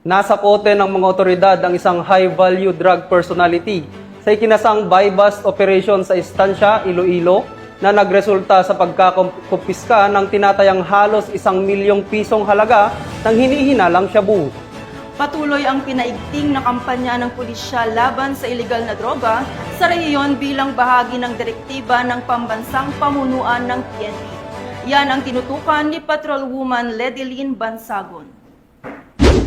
Nasa kote ng mga otoridad ang isang high-value drug personality sa ikinasang buy-bust operation sa Estancia, Iloilo na nagresulta sa pagkakumpiska ng tinatayang halos 1 milyong pisong halaga ng hinihinalang shabu. Patuloy ang pinaigting na kampanya ng pulisya laban sa iligal na droga sa rehiyon bilang bahagi ng direktiba ng pambansang pamunuan ng PNP. Yan ang tinutukan ni Patrolwoman Ledilyn Bansagon.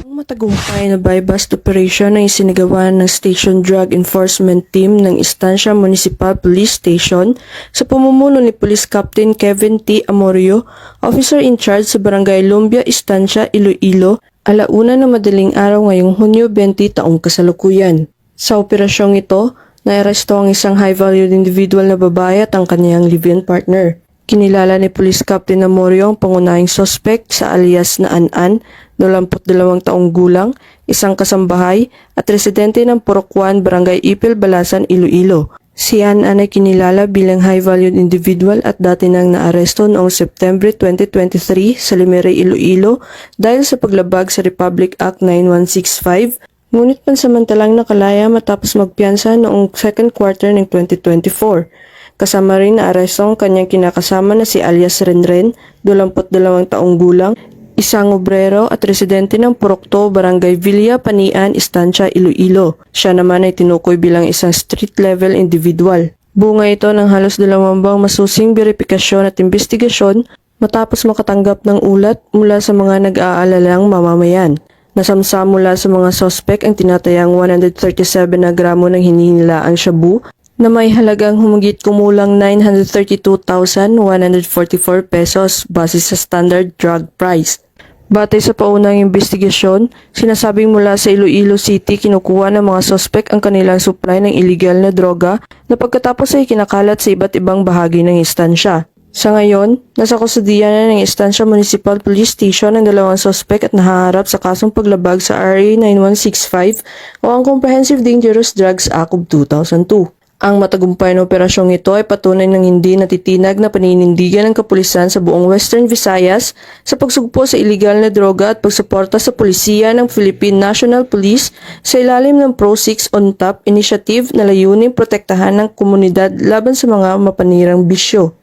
Ang matagumpay na buy-bust operation na isinagawa ng Station Drug Enforcement Team ng Estancia Municipal Police Station sa pamumuno ni Police Captain Kevin T. Amorio, Officer in Charge sa Barangay Lumbia, Estancia, Iloilo, alauna ng madaling araw ngayong Hunyo 20 taong kasalukuyan. Sa operasyong ito, naaresto ang isang high-valued individual na babae at ang kanyang live-in partner. Kinilala ni Police Captain Amorio ang pangunahing suspect sa alias na An-An, 22 taong gulang, isang kasambahay at residente ng Purokwan, Barangay Ipil, Balasan, Iloilo. Si An-An ay kinilala bilang high-valued individual at dati nang naaresto noong September 2023 sa Limeray, Iloilo dahil sa paglabag sa Republic Act 9165, ngunit pansamantalang nakalaya matapos magpiyansa noong second quarter ng 2024. Kasama rin na aresto ang kanyang kinakasama na si alias Renren, 22 taong gulang, isang obrero at residente ng Purokto, Barangay Villa Panian, Estancia, Iloilo. Siya naman ay tinukoy bilang isang street-level individual. Bunga ito ng halos 2 buwang masusing beripikasyon at investigasyon matapos makatanggap ng ulat mula sa mga nag-aalalang mamamayan. Nasamsam mula sa mga sospek ang tinatayang 137 na gramo ng hinihinilaang shabu na may halagang humigit kumulang 932,144 pesos base sa standard drug price. Batay sa paunang investigasyon, sinasabing mula sa Iloilo City kinukuha ng mga sospek ang kanilang supply ng illegal na droga na pagkatapos ay kinakalat sa iba't ibang bahagi ng estansya. Sa ngayon, nasa kustudiya na ng Estancia Municipal Police Station ang 2 sospek at nahaharap sa kasong paglabag sa RA 9165 o ang Comprehensive Dangerous Drugs Act of 2002. Ang matagumpay na operasyong ito ay patunay ng hindi natitinag na paninindigan ng kapulisan sa buong Western Visayas sa pagsugpo sa iligal na droga at pagsuporta sa pulisiya ng Philippine National Police sa ilalim ng Pro-6 on Top initiative na layuning protektahan ng komunidad laban sa mga mapanirang bisyo.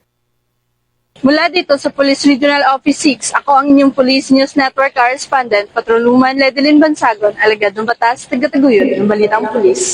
Mula dito sa Police Regional Office 6, ako ang inyong Police News Network Correspondent, Patrolwoman Ledilyn Bansagon, alagad ng batas, taga-taguyod ng Balitang Pulis.